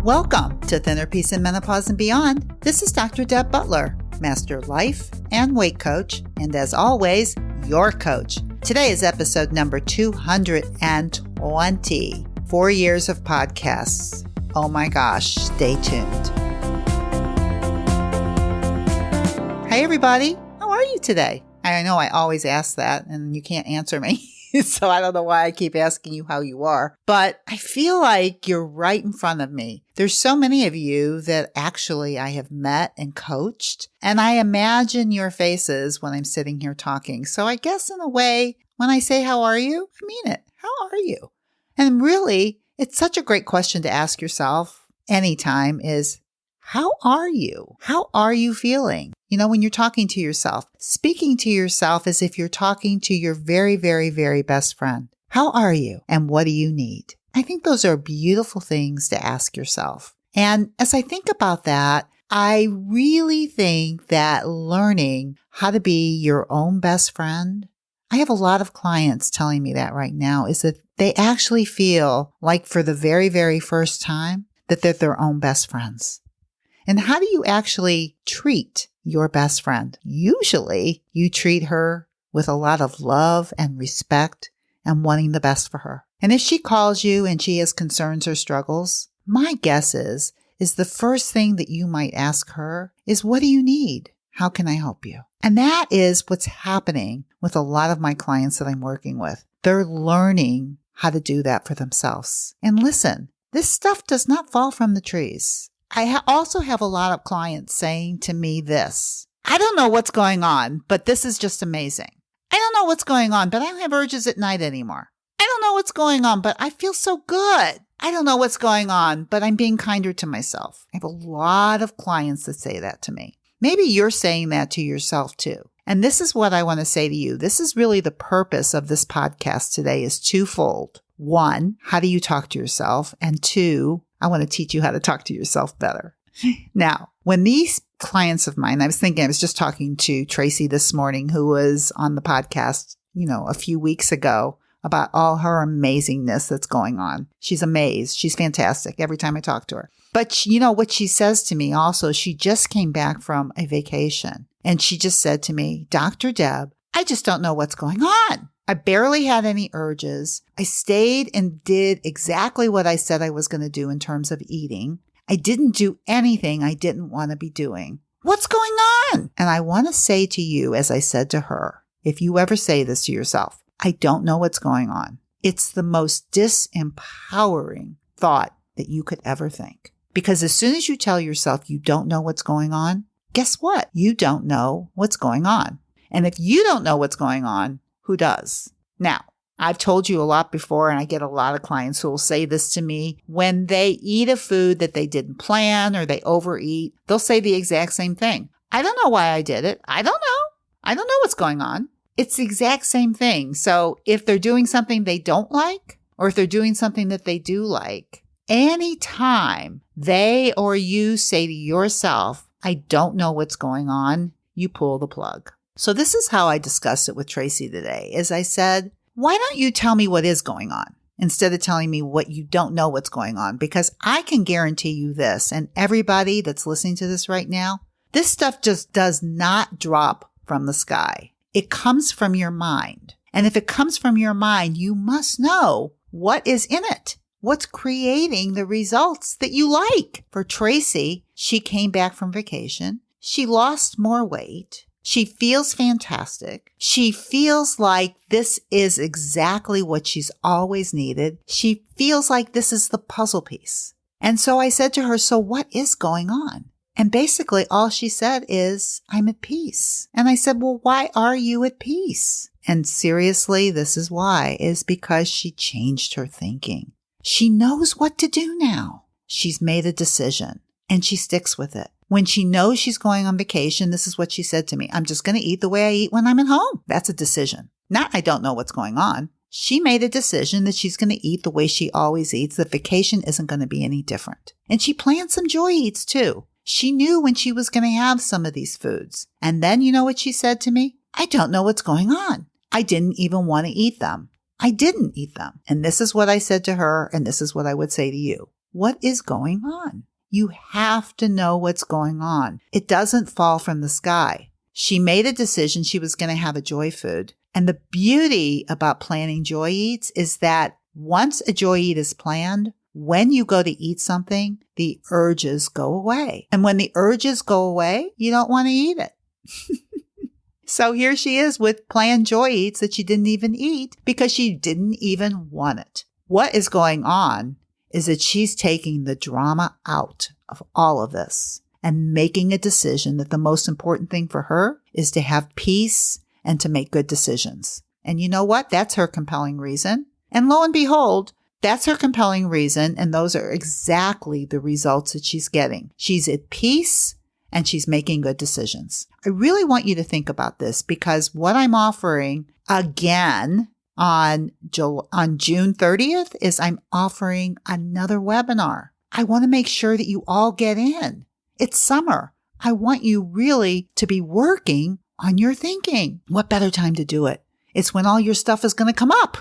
Welcome to Thinner Peace in Menopause and Beyond. This is Dr. Deb Butler, Master Life and Weight Coach, and as always, your coach. Today is episode number 220. 4 years of podcasts. Oh my gosh, stay tuned. Hey everybody, how are you today? I know I always ask that and you can't answer me. So I don't know why I keep asking you how you are, but I feel like you're right in front of me. There's so many of you that actually I have met and coached, and I imagine your faces when I'm sitting here talking. So I guess in a way, when I say, how are you? I mean it. How are you? And really, it's such a great question to ask yourself anytime is, how are you? How are you feeling? You know, when you're talking to yourself, speaking to yourself as if you're talking to your very, very, very best friend. How are you? And what do you need? I think those are beautiful things to ask yourself. And as I think about that, I really think that learning how to be your own best friend, I have a lot of clients telling me that right now, is that they actually feel like for the very, very first time that they're their own best friends. And how do you actually treat your best friend? Usually you treat her with a lot of love and respect and wanting the best for her. And if she calls you and she has concerns or struggles, my guess is the first thing that you might ask her is, what do you need? How can I help you? And that is what's happening with a lot of my clients that I'm working with. They're learning how to do that for themselves. And listen, this stuff does not fall from the trees. I also have a lot of clients saying to me this, I don't know what's going on, but this is just amazing. I don't know what's going on, but I don't have urges at night anymore. I don't know what's going on, but I feel so good. I don't know what's going on, but I'm being kinder to myself. I have a lot of clients that say that to me. Maybe you're saying that to yourself too. And this is what I want to say to you. This is really the purpose of this podcast today is twofold. One, how do you talk to yourself? And two, I want to teach you how to talk to yourself better. Now, when these clients of mine, I was just talking to Tracy this morning, who was on the podcast, a few weeks ago about all her amazingness that's going on. She's amazed. She's fantastic every time I talk to her. But you know what she says to me also, she just came back from a vacation and she just said to me, Dr. Deb, I just don't know what's going on. I barely had any urges. I stayed and did exactly what I said I was going to do in terms of eating. I didn't do anything I didn't want to be doing. What's going on? And I want to say to you, as I said to her, if you ever say this to yourself, I don't know what's going on. It's the most disempowering thought that you could ever think. Because as soon as you tell yourself you don't know what's going on, guess what? You don't know what's going on. And if you don't know what's going on, who does? Now, I've told you a lot before, and I get a lot of clients who will say this to me. When they eat a food that they didn't plan or they overeat, they'll say the exact same thing. I don't know why I did it. I don't know. I don't know what's going on. It's the exact same thing. So if they're doing something they don't like, or if they're doing something that they do like, anytime they or you say to yourself, I don't know what's going on, you pull the plug. So this is how I discussed it with Tracy today, is I said, why don't you tell me what is going on instead of telling me what you don't know what's going on? Because I can guarantee you this, and everybody that's listening to this right now, this stuff just does not drop from the sky. It comes from your mind. And if it comes from your mind, you must know what is in it. What's creating the results that you like? For Tracy, she came back from vacation. She lost more weight. She feels fantastic. She feels like this is exactly what she's always needed. She feels like this is the puzzle piece. And so I said to her, so what is going on? And basically all she said is, I'm at peace. And I said, well, why are you at peace? And seriously, this is why, is because she changed her thinking. She knows what to do now. She's made a decision and she sticks with it. When she knows she's going on vacation, this is what she said to me. I'm just going to eat the way I eat when I'm at home. That's a decision. Not I don't know what's going on. She made a decision that she's going to eat the way she always eats. The vacation isn't going to be any different. And she planned some joy eats too. She knew when she was going to have some of these foods. And then you know what she said to me? I don't know what's going on. I didn't even want to eat them. I didn't eat them. And this is what I said to her, and this is what I would say to you. what is going on. You have to know what's going on. It doesn't fall from the sky. She made a decision she was going to have a joy food. And the beauty about planning joy eats is that once a joy eat is planned, when you go to eat something, the urges go away. And when the urges go away, you don't want to eat it. So here she is with planned joy eats that she didn't even eat because she didn't even want it. What is going on is that she's taking the drama out of all of this and making a decision that the most important thing for her is to have peace and to make good decisions. And you know what? That's her compelling reason. And lo and behold, that's her compelling reason. And those are exactly the results that she's getting. She's at peace and she's making good decisions. I really want you to think about this because what I'm offering again on June 30th is I'm offering another webinar. I want to make sure that you all get in. It's summer. I want you really to be working on your thinking. What better time to do it? It's when all your stuff is going to come up.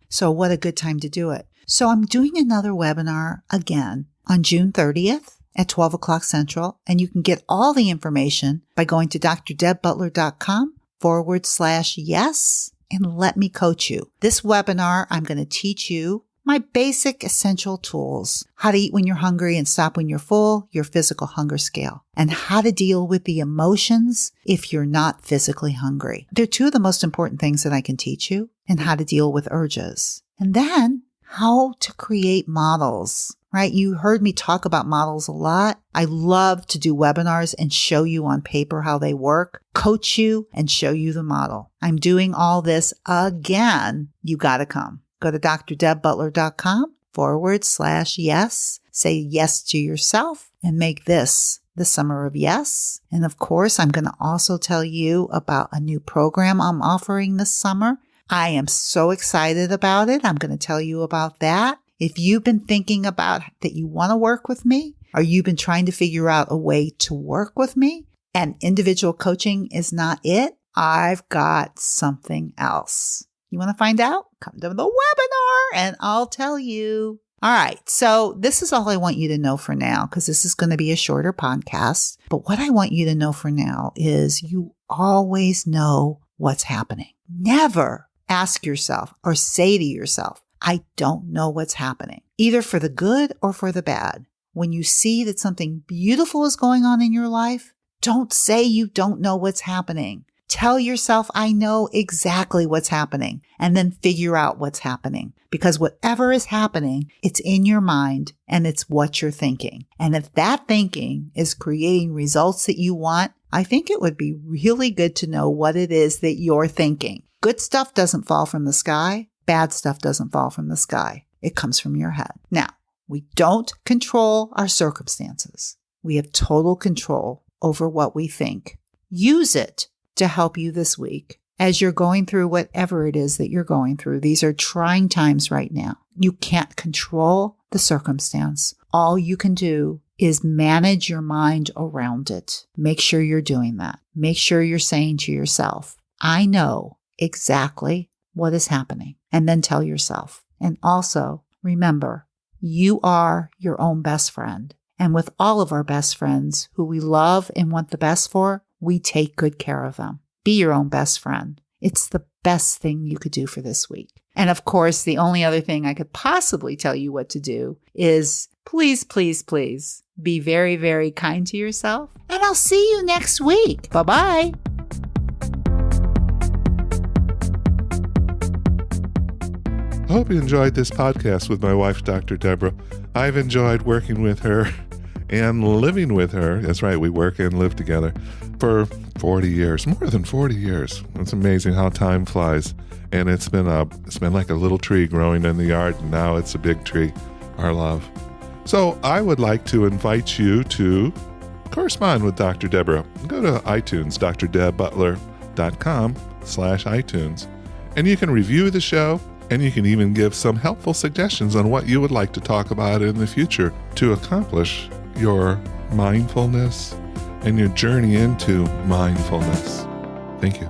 So what a good time to do it. So I'm doing another webinar again on June 30th at 12 o'clock Central. And you can get all the information by going to drdebbutler.com/yes and let me coach you. This webinar, I'm going to teach you my basic essential tools, how to eat when you're hungry and stop when you're full, your physical hunger scale, and how to deal with the emotions if you're not physically hungry. They're two of the most important things that I can teach you, and how to deal with urges. And then how to create models, right? You heard me talk about models a lot. I love to do webinars and show you on paper how they work, coach you, and show you the model. I'm doing all this again. You got to come. Go to drdebbutler.com/yes. Say yes to yourself and make this the summer of yes. And of course, I'm going to also tell you about a new program I'm offering this summer. I am so excited about it. I'm going to tell you about that. If you've been thinking about that you want to work with me, or you've been trying to figure out a way to work with me and individual coaching is not it, I've got something else. You want to find out? Come to the webinar and I'll tell you. All right. So this is all I want you to know for now, because this is going to be a shorter podcast. But what I want you to know for now is you always know what's happening. Never ask yourself or say to yourself, I don't know what's happening, either for the good or for the bad. When you see that something beautiful is going on in your life, don't say you don't know what's happening. Tell yourself, I know exactly what's happening, and then figure out what's happening. Because whatever is happening, it's in your mind and it's what you're thinking. And if that thinking is creating results that you want, I think it would be really good to know what it is that you're thinking. Good stuff doesn't fall from the sky. Bad stuff doesn't fall from the sky. It comes from your head. Now, we don't control our circumstances. We have total control over what we think. Use it to help you this week as you're going through whatever it is that you're going through. These are trying times right now. You can't control the circumstance. All you can do is manage your mind around it. Make sure you're doing that. Make sure you're saying to yourself, I know exactly what is happening. And then tell yourself. And also remember, you are your own best friend. And with all of our best friends who we love and want the best for, we take good care of them. Be your own best friend. It's the best thing you could do for this week. And of course, the only other thing I could possibly tell you what to do is please, please, please be very, very kind to yourself. And I'll see you next week. Bye-bye. I hope you enjoyed this podcast with my wife, Dr. Deborah. I've enjoyed working with her and living with her. That's right, we work and live together for 40 years, more than 40 years. It's amazing how time flies. And it's been like a little tree growing in the yard, and now it's a big tree, our love. So I would like to invite you to correspond with Dr. Deborah. Go to iTunes, drdebbutler.com/iTunes, and you can review the show, and you can even give some helpful suggestions on what you would like to talk about in the future to accomplish your mindfulness and your journey into mindfulness. Thank you.